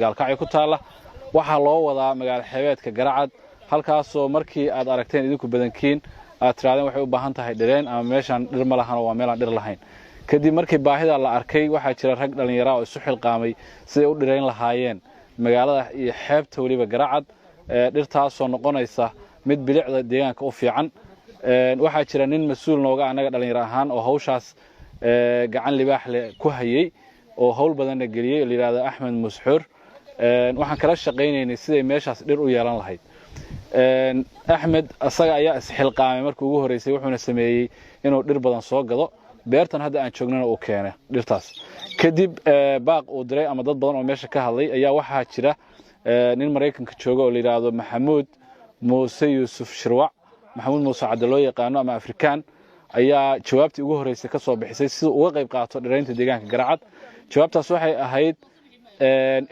gaalkacyo ku taala waxa loo wadaa magaalo xeebeedka Garacad halkaasoo markii aad aragteen idinku badankiin aad tiraadeen waxay u baahan tahay dhireen ama meeshan dhir ma lahan oo waa meel aan dhir lahayn kadib markii baahida la arkay waxa jira rag dhalinyaro oo isu xilqaamay si u dhireen lahaayeen magaalada iyo xeebta waliba Garacad dhirtaasoo noqonaysa mid bilicda deegaanka u fiican waxa jira nin mas'uul nooga anaga dhalinyaro ahaan oo hawshaas gacan libaax leh ku hayay oo hawl badan galiyay la yiraahdo Axmed Musxur waxaan kala shaqeynaynay sidii meeshaas dhir u yeelan lahayd Axmed asaga ayaa isxilqaamay markii ugu horeysay wuxuuna sameeyay inuu dhir badan soo gado beertan hadda aan joognana uu keenay dhirtaas kadib baaq uu diray ama dad badan oo meesha ka hadlay ayaa waxa jira nin Mareykanka jooga oo la yiraahdo Maxamuud Muuse Yuusuf Shirwac Maxamuud Muuse Cabdaloo yaqaano ama Afrikaan ayaa jawaabtii ugu horeysay ka soo bixisay si uu uga qayb qaato dhiraynta deegaanka Garacad jawaabtaas waxay ahayd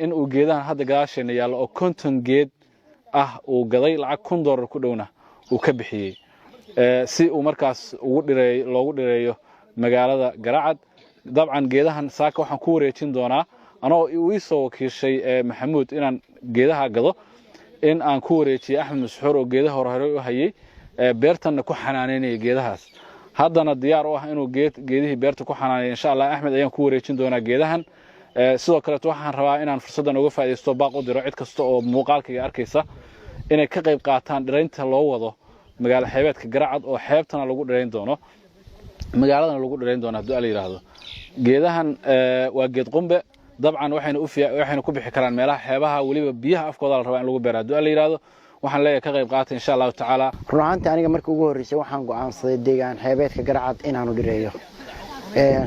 in uu geedahan hadda gadaasheena yaalo oo 50 geed ah uu gaday lacag $1,000 ku dhowna uu ka bixiyay si uu markaas loogu dhireeyo magaalada Garacad dabcan geedahan saaka waxaan ku wareejin doonaa anoo uu soo wakiishay Maxamuud inaan geedaha gado in aan ku wareejiyo Axmed Musxur oo geedaha hore u hayay beertana ku xanaaneynay geedahaas haddana diyaar u ah inuu geedihii beerta ku xanaaneeyo insha Allah Axmed ayaan ku wareejin doonaa geedahan sidoo kale waxaan rabaa inaan fursadan uga faa'iideysto baaq u diro cid kasta oo muuqaalkayga arkaysa inay ka qayb qaataan dhiraynta loo wado magaalo xeebeedka Garacad oo xeebtana lagu dhirayn doono magaaladana lagu dhirayn doono hadii la yiraahdo geedahan waa geed qumbe dabcan waxayna ku bixi karaan meelaha xeebaha waliba biyaha afkooda la rabaa in lagu beero hadii la yiraahdo waxaan leeyahay ka qayb qaata insha Allah taala runaantii aniga markii ugu horeysay waxaan go'aansaday deegaan xeebeedka Garacad inaanu dhireeyo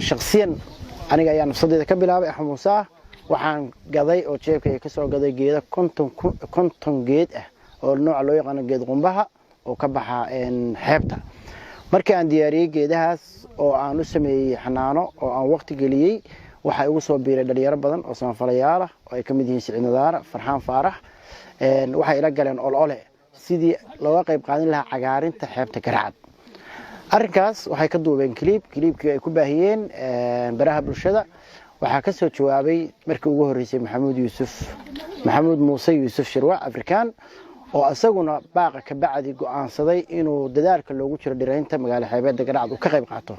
shakhsiyan aniga ayaa nafsadeeda ka bilaabay Axmed Muuse waxaan gaday oo jeebkayga ka soo gaday geeda 50 geed ah oo nooc loo yaqaan geed qumbaha oo ka baxa xeebta markii aan diyaariyay geedahaas oo aan u sameeyay xanaano oo aan waqti galiyay waxa ugu soo biiray dhalinyaro badan oo samafalayaal ah oo ay kamid yihiin Siciid Nadaara Farxaan Faarax waxay ila galeen olole sidii looga qayb qaadan lahaa cagaarinta xeebta Garacad arrinkaas waxay ka duubeen clipkii ay ku baahiyeen baraha bulshada waxa ka soo jawaabay markii ugu horeysay Maxamuud Muuse Yuusuf Shirwac Afrikaan oo asaguna baaqa ka bacdi go'aansaday inuu dadaalka loogu jiro dhiraynta magaalo xeebeedka Garacad ka qayb qaato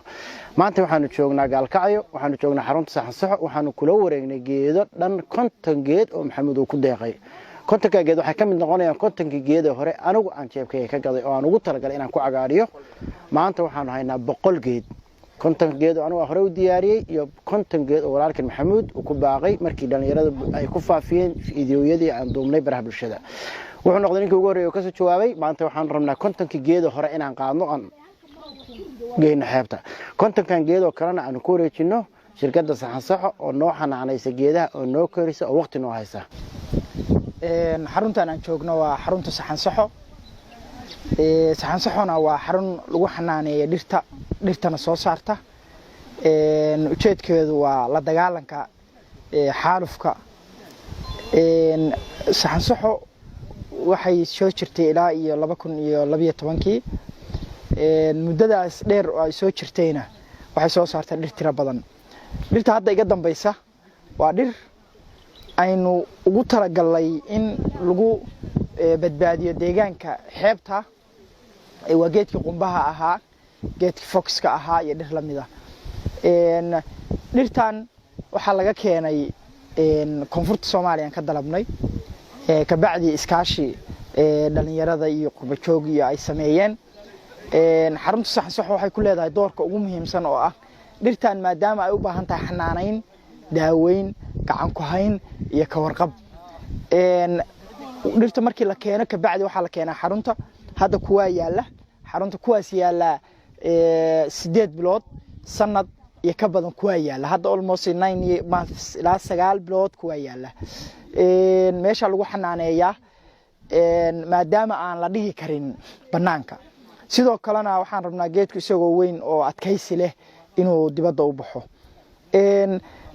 maanta waxaanu joognaa Gaalkacyo waxaanu joognaa xarunta Saxansaxo waxaanu kula wareegnay geedo dhan 50 geed oo Maxamuud uu ku deeqay 50 geed waxay kamid noqonayaan 50 geed hore anigu aan jeebkayga ka gaday oo aan ugu talagalay inaan ku cagaariyo maanta waxaanu haynaa 100 geed 50 geed oo anigu hore u diyaariyay iyo 50 geed oo walaalkeen Maxamuud uu ku baaqay markii dhalinyarada ay ku faafiyeen fiidiyoyadii aan duubnay baraha bulshada wuxuu noqday ninkii ugu horeeyay oo ka soo jawaabay maanta waxaan rabnaa 50 geed hore inaan qaadno aan geeyno xeebta 50 geed oo kalena aan ku wareejino shirkadda Saxansaxo oo noo xanaanaysa geedaha oo noo korisa oo waqti noo haysa xaruntan aan joogno waa xarunta Saxansaxo Saxansaxona waa xarun lagu xanaaneeyo dhirtana soo saarta ujeedkeedu waa la dagaalanka xaalufka Saxansaxo waxay soo jirtay ilaa iyo 2012kii muddadaas dheer oo ay soo jirtayna waxay soo saartay dhir tiro badan dhirta hadda iga dambaysa waa dhir aynu ugu talagalay in lagu badbaadiyo deegaanka xeebta waa geedkii qumbaha ahaa geedkii foxka ahaa iyo dhir lamid ah dhirtan waxaa laga keenay koonfurta Soomaaliya ka dalabnay ka bacdi iskaashi dhalinyarada iyo qurba joog iyo ay sameeyeen xarunta Saxansaxo waxay ku leedahay doorka ugu muhiimsan oo ah dhirtan maadaama ay u baahan tahay xanaaneyn daaweyn gacan ku hayn iyo ka warqab dhirta markii la keeno ka bacdi waxa la keenaa xarunta hadda kuwa yaala xarunta kuwaas yaala 8 bilood sanad iyo ka badan kuwa yaala hadda almost 9 months ilaa 9 bilood kuwa yaala meesha lagu xanaaneeyaa maadaama aan la dhihi karin banaanka sidoo kalena waxaan rabnaa geedku isagoo weyn oo adkaysi leh inuu dibadda u baxo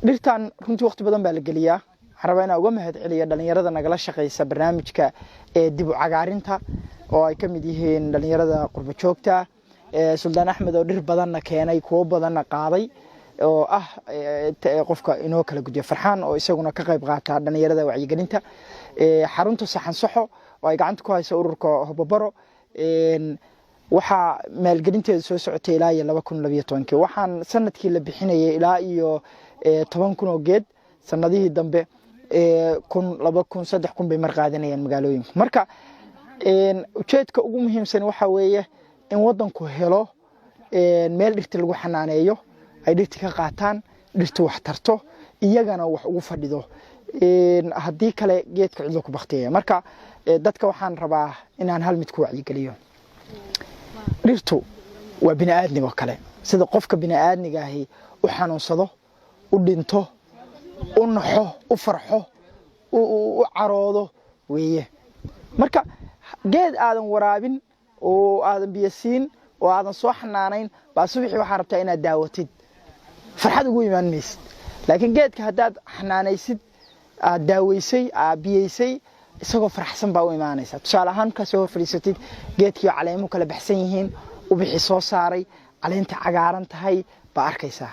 dhirtan runtii waqti badan baa la geliyaa waxaan rabaa inaan uga mahadceliyo dhalinyarada nagala shaqeysa barnaamijka dib u cagaarinta oo ay ka mid yihiin dhalinyarada qurba joogta Suldaan Axmed oo dhir badanna keenay kuwa badanna qaaday oo ah qofka inoo kala gudbiyo farxaan oo isaguna ka qayb qaata dhalinyarada wacyigelinta xarunta saxan saxo oo ay gacanta ku hayso ururka Hobobaro waxaa maalgelinteedu soo socotay ilaa 2012 waxaan sanadkii la bixinayay ilaa iyo 10,000 oo geed sanadihii dambe 2,000 bay mar qaadanayaan magaalooyinka marka ujeedka ugu muhiimsan waxa weeye in wadanku helo meel dhirta lagu xanaaneeyo ay dhirta ka qaataan dhirta wax tarto iyagana wax ugu fadhido haddii kale geedka cidlo ku baqtiyay marka dadka waxaan rabaa inaan hal mid ku wacyigeliyo dhirtu waa bini'aadmiga kale sida qofka bini'aadmiga ahi u xanuunsado u dhinto u naxo u farxo u caroodo weeye marka geed aadan waraabin oo aadan biyo siin oo aadan soo xanaanayn baa subaxii waxaa rabtaa inaad daawatid farxad ugu imaan maysid laakiin geedka haddaad xanaanaysid aad daaweysay aad biyeysay isagoo faraxsan baa u imaanaysa tusaale ahaan ka soo fadhiisatid geedkii caleemo kala baxsan yihiin u bixi soo saaray caleenta cagaaran tahay baa arkaysaa